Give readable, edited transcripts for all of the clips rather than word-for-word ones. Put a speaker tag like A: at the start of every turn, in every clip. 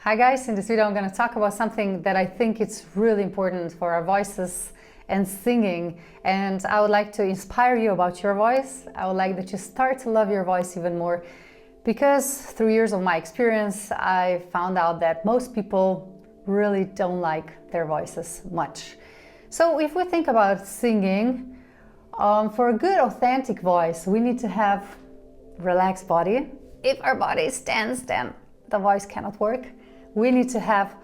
A: Hi guys, in this video I'm going to talk about something that I think it's really important for our voices and singing, and I would like to inspire you about your voice. I would like that you start to love your voice even more, because through years of my experience I found out that most people really don't like their voices much. So if we think about singing, for a good authentic voice we need to have relaxed body. If our body is tense, then the voice cannot work. We need to have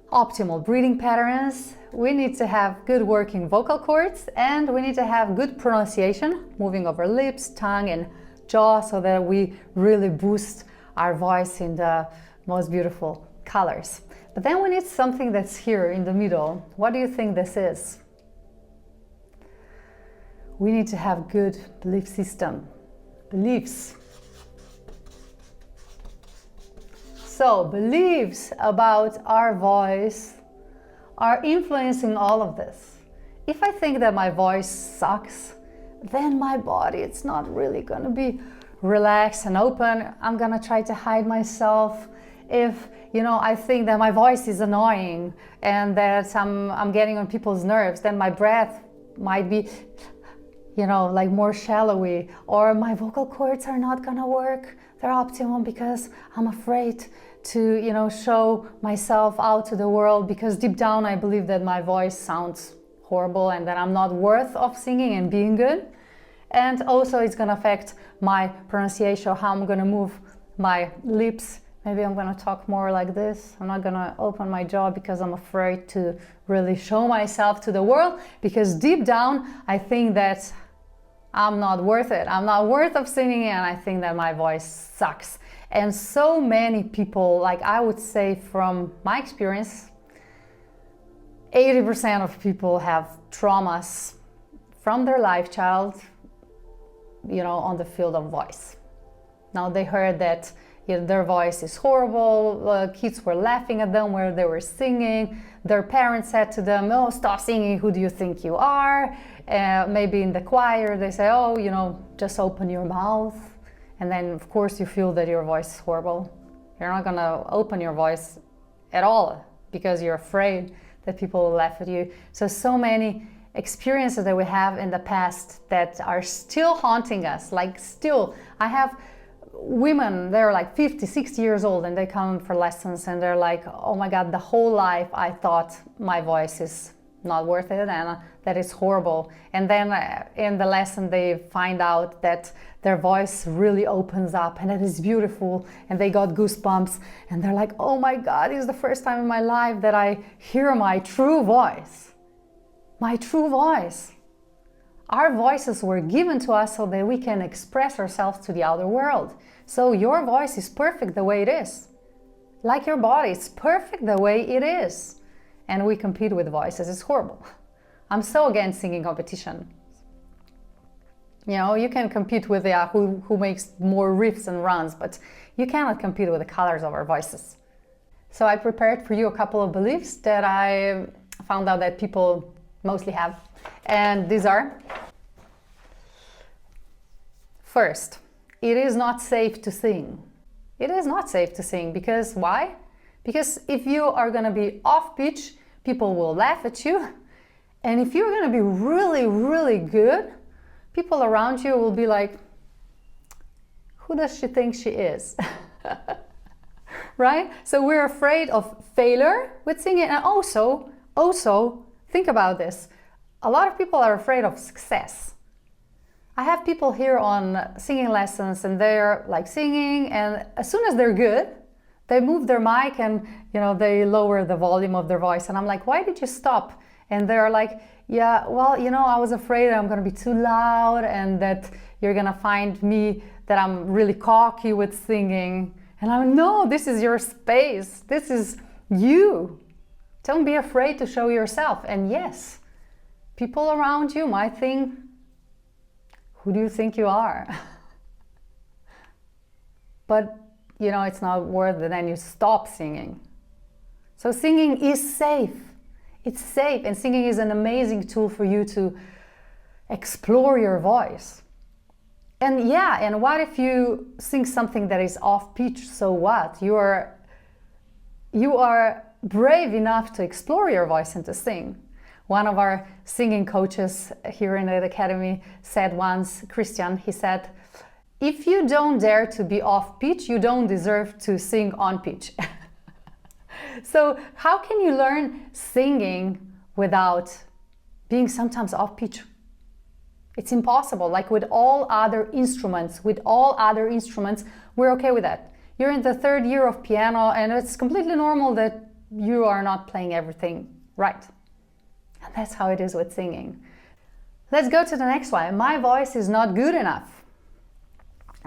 A: optimal breathing patterns, we need to have good working vocal cords, and we need to have good pronunciation, moving of our lips, tongue and jaw, so that we really boost our voice in the most beautiful colors. But then we need something that's here in the middle. What do you think this is? We need to have good belief system, beliefs. So beliefs about our voice are influencing all of this. If I think that my voice sucks, then my body, it's not really gonna be relaxed and open. I'm gonna try to hide myself. If I think that my voice is annoying and that I'm getting on people's nerves, then my breath might be like more shallowy, or my vocal cords are not gonna work their optimum because I'm afraid to show myself out to the world, because deep down I believe that my voice sounds horrible and that I'm not worth of singing and being good. And also it's gonna affect my pronunciation, how I'm gonna move my lips. Maybe I'm gonna talk more like this. I'm not gonna open my jaw because I'm afraid to really show myself to the world, because deep down I think that I'm not worth it. I'm not worth of singing, and I think that my voice sucks. And so many people, like I would say from my experience, 80% of people have traumas from their life child, on the field of voice. Now they heard that their voice is horrible, kids were laughing at them where they were singing, their parents said to them, "Oh, stop singing, who do you think you are?" Maybe in the choir they say, "Oh, just open your mouth." And then of course you feel that your voice is horrible. You're not gonna open your voice at all because you're afraid that people will laugh at you. So many experiences that we have in the past that are still haunting us. Like still, I have women, they're like 50, 60 years old, and they come for lessons and they're like, "Oh my God, the whole life I thought my voice is not worth it and that it's horrible." And then in the lesson they find out that their voice really opens up and it is beautiful, and they got goosebumps and they're like, "Oh my God, this is the first time in my life that I hear my true voice." My true voice. Our voices were given to us so that we can express ourselves to the outer world. So your voice is perfect the way it is. Like your body, it's perfect the way it is. And we compete with voices, it's horrible. I'm so against singing competition. You can compete with who makes more riffs and runs, but you cannot compete with the colors of our voices. So I prepared for you a couple of beliefs that I found out that people mostly have. And these are: first, it is not safe to sing. It is not safe to sing, because why? Because if you are going to be off pitch, people will laugh at you. And if you're going to be really, really good, people around you will be like, "Who does she think she is?" Right? So we're afraid of failure with singing. And also, think about this. A lot of people are afraid of success. I have people here on singing lessons and they're like singing, and as soon as they're good, they move their mic and they lower the volume of their voice, and I'm like, "Why did you stop?" And they're like, "Yeah, well, I was afraid I'm gonna be too loud and that you're gonna find me that I'm really cocky with singing." And I'm, "No, this is your space. This is you. Don't be afraid to show yourself." And yes, people around you might think, "Who do you think you are?" But it's not worth it, and you stop singing. So singing is safe. It's safe, and singing is an amazing tool for you to explore your voice. And yeah, and what if you sing something that is off pitch? So what? you are brave enough to explore your voice and to sing. One of our singing coaches here in the academy said once, Christian, he said, if you don't dare to be off pitch, you don't deserve to sing on pitch. So how can you learn singing without being sometimes off pitch? It's impossible. Like with all other instruments, we're okay with that. You're in the third year of piano and it's completely normal that you are not playing everything right. And that's how it is with singing. Let's go to the next one. My voice is not good enough.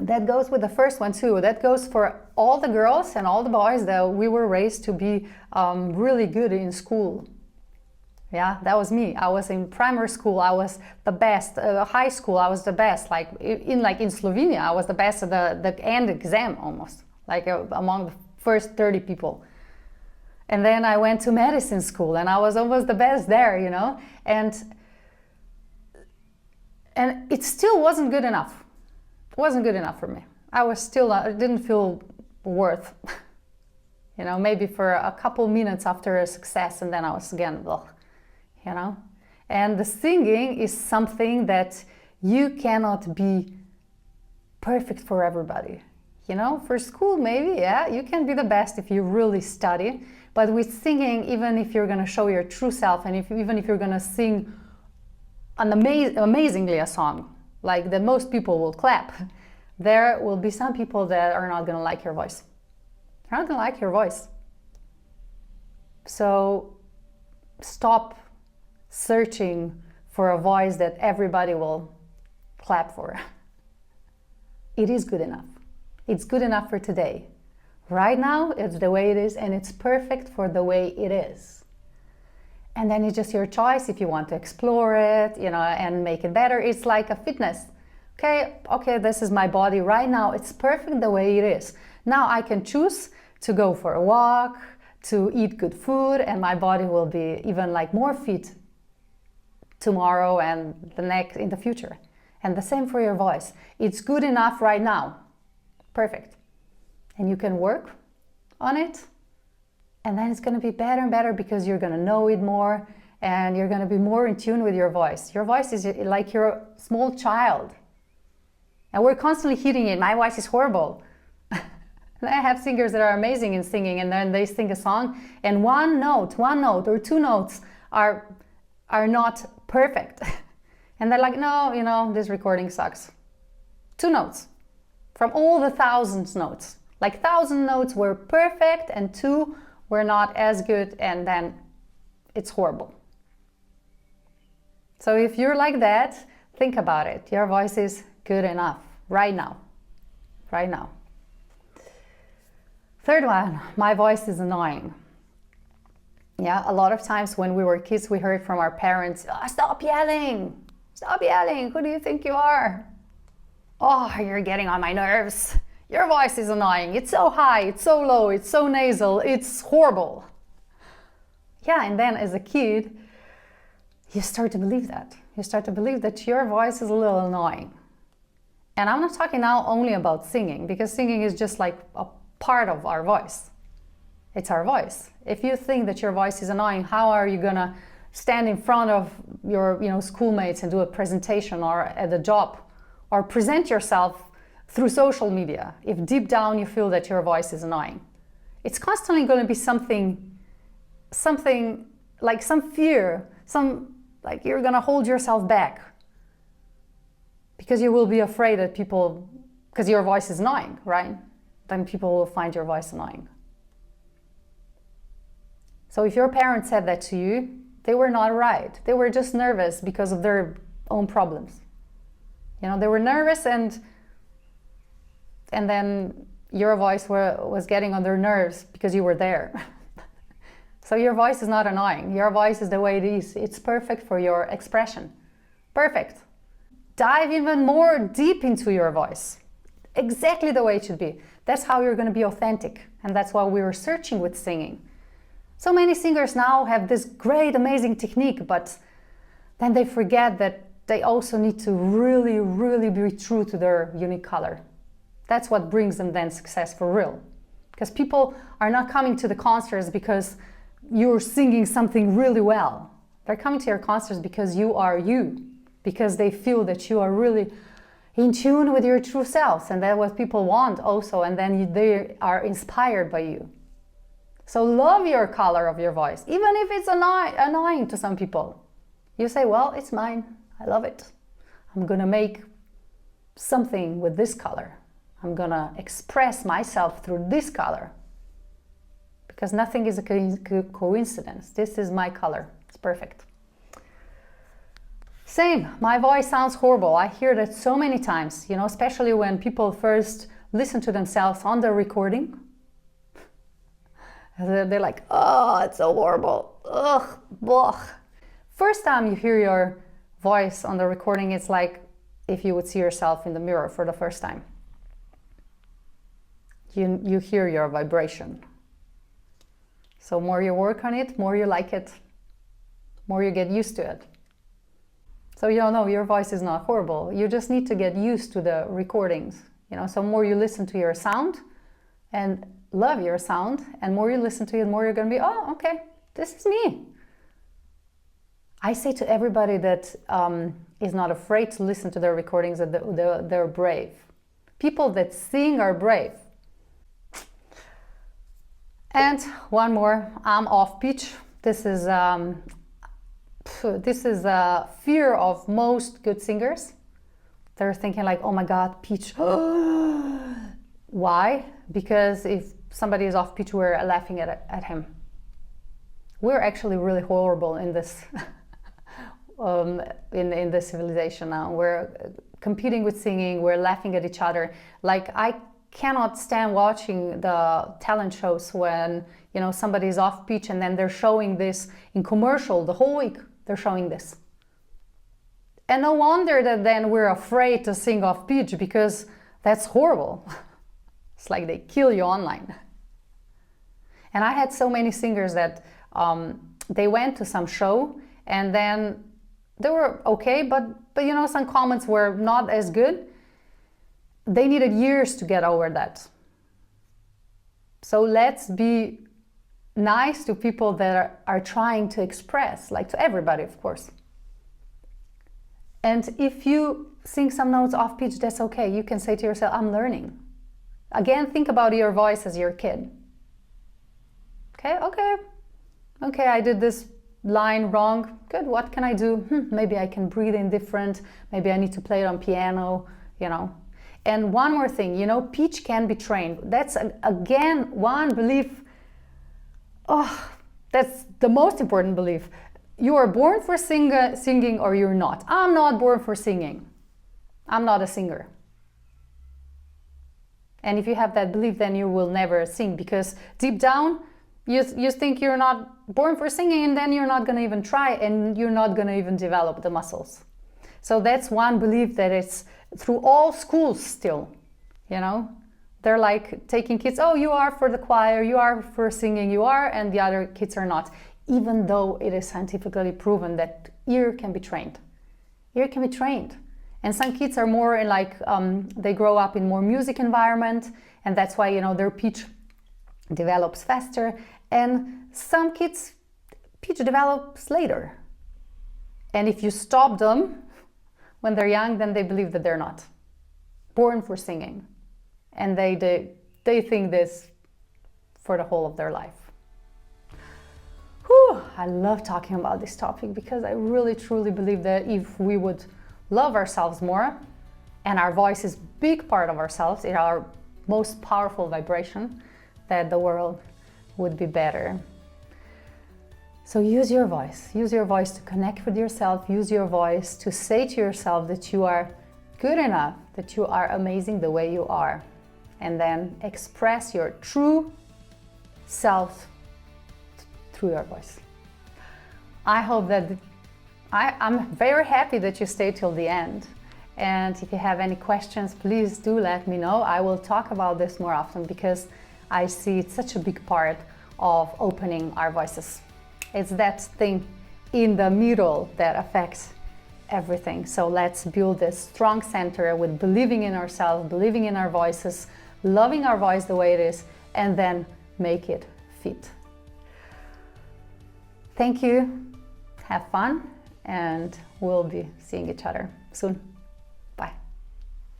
A: That goes with the first one too. That goes for all the girls and all the boys that we were raised to be really good in school. Yeah, that was me. I was in primary school, I was the best. High school, I was the best. Like in Slovenia, I was the best at the end exam almost, like among the first 30 people. And then I went to medicine school and I was almost the best there, you know, and it still wasn't good enough. It wasn't good enough for me. I was still, I didn't feel worth, you know, maybe for a couple minutes after a success, and then I was again, ugh, you know. And the singing is something that you cannot be perfect for everybody. You know, for school maybe, yeah, you can be the best if you really study. But with singing, even if you're going to show your true self, and even if you're going to sing amazingly a song, like that most people will clap, there will be some people that are not going to like your voice. They're not going to like your voice. So stop searching for a voice that everybody will clap for. It is good enough. It's good enough for today. Right now, it's the way it is, and it's perfect for the way it is. And then it's just your choice if you want to explore it, you know, and make it better. It's like a fitness. Okay, this is my body right now. It's perfect the way it is. Now I can choose to go for a walk, to eat good food, and my body will be even like more fit tomorrow and in the future. And the same for your voice. It's good enough right now. Perfect. And you can work on it, and then it's going to be better and better because you're going to know it more and you're going to be more in tune with your voice. Your voice is like your small child, and we're constantly hitting it. My voice is horrible. And I have singers that are amazing in singing, and then they sing a song and one note or two notes are not perfect. And they're like, no, you know, this recording sucks. 2 notes from all the thousands notes. Like 1,000 notes were perfect and 2 were not as good, and then it's horrible. So if you're like that, think about it. Your voice is good enough right now. Right now. Third one, my voice is annoying. Yeah, a lot of times when we were kids, we heard from our parents, oh, stop yelling. Stop yelling. Who do you think you are? Oh, you're getting on my nerves. Your voice is annoying. It's so high, it's so low, it's so nasal, it's horrible. Yeah, and then as a kid, you start to believe that. You start to believe that your voice is a little annoying. And I'm not talking now only about singing, because singing is just like a part of our voice. It's our voice. If you think that your voice is annoying, how are you gonna stand in front of your, schoolmates and do a presentation, or at a job, or present yourself through social media, if deep down you feel that your voice is annoying? It's constantly going to be something like some fear, like you're going to hold yourself back because you will be afraid that because your voice is annoying, right? Then people will find your voice annoying. So if your parents said that to you, they were not right. They were just nervous because of their own problems. They were nervous, and then your voice was getting on their nerves because you were there. So your voice is not annoying. Your voice is the way it is. It's perfect for your expression. Perfect. Dive even more deep into your voice. Exactly the way it should be. That's how you're going to be authentic. And that's why we were searching with singing. So many singers now have this great, amazing technique, but then they forget that they also need to really, really be true to their unique color. That's what brings them then success for real. Because people are not coming to the concerts because you're singing something really well. They're coming to your concerts because you are you, because they feel that you are really in tune with your true selves, and that's what people want also, and then they are inspired by you. So love your color of your voice, even if it's annoying to some people. You say, well, it's mine, I love it. I'm gonna make something with this color. I'm gonna express myself through this color. Because nothing is a coincidence. This is my color. It's perfect. Same, my voice sounds horrible. I hear that so many times, you know, especially when people first listen to themselves on the recording. They're like, oh, it's so horrible. Ugh, blah. First time you hear your voice on the recording, it's like if you would see yourself in the mirror for the first time. You hear your vibration. So more you work on it, more you like it, more you get used to it. So you don't know, your voice is not horrible. You just need to get used to the recordings. You know, so more you listen to your sound and love your sound, and more you listen to it, more you're gonna be, oh, okay, this is me. I say to everybody that is not afraid to listen to their recordings that they're brave. People that sing are brave. And one more, I'm off pitch. This is a fear of most good singers. They're thinking like, oh my God, pitch. Why? Because if somebody is off pitch, we're laughing at him. We're actually really horrible in this in this civilization now. We're competing with singing, we're laughing at each other. Like, I cannot stand watching the talent shows when, you know, somebody's off pitch and then they're showing this in commercial the whole week. They're showing this. And no wonder that then we're afraid to sing off pitch, because that's horrible. It's like they kill you online. And I had so many singers that they went to some show and then they were okay, but you know, some comments were not as good. They needed years to get over that. So let's be nice to people that are trying to express, like to everybody, of course. And if you sing some notes off pitch, that's okay. You can say to yourself, I'm learning. Again, think about your voice as your kid. Okay, I did this line wrong. Good, what can I do? Maybe I can breathe in different. Maybe I need to play it on piano, you know. And one more thing, you know, pitch can be trained. That's, again, one belief. Oh, that's the most important belief. You are born for singing or you're not. I'm not born for singing. I'm not a singer. And if you have that belief, then you will never sing, because deep down, you think you're not born for singing, and then you're not going to even try, and you're not going to even develop the muscles. So that's one belief that it's through all schools still, you know. They're like taking kids, oh, you are for the choir, you are for singing, you are, and the other kids are not. Even though it is scientifically proven that ear can be trained. Ear can be trained. And some kids are more in like, they grow up in more music environment, and that's why, you know, their pitch develops faster. And some kids, pitch develops later. And if you stop them when they're young, then they believe that they're not born for singing. And they think this for the whole of their life. Whew, I love talking about this topic, because I really truly believe that if we would love ourselves more, and our voice is a big part of ourselves, it's our most powerful vibration, that the world would be better. So use your voice to connect with yourself, use your voice to say to yourself that you are good enough, that you are amazing the way you are, and then express your true self through your voice. I hope that I'm very happy that you stayed till the end. And if you have any questions, please do let me know. I will talk about this more often, because I see it's such a big part of opening our voices. It's that thing in the middle that affects everything. So let's build this strong center with believing in ourselves, believing in our voices, loving our voice the way it is, and then make it fit. Thank you, have fun, and we'll be seeing each other soon. Bye.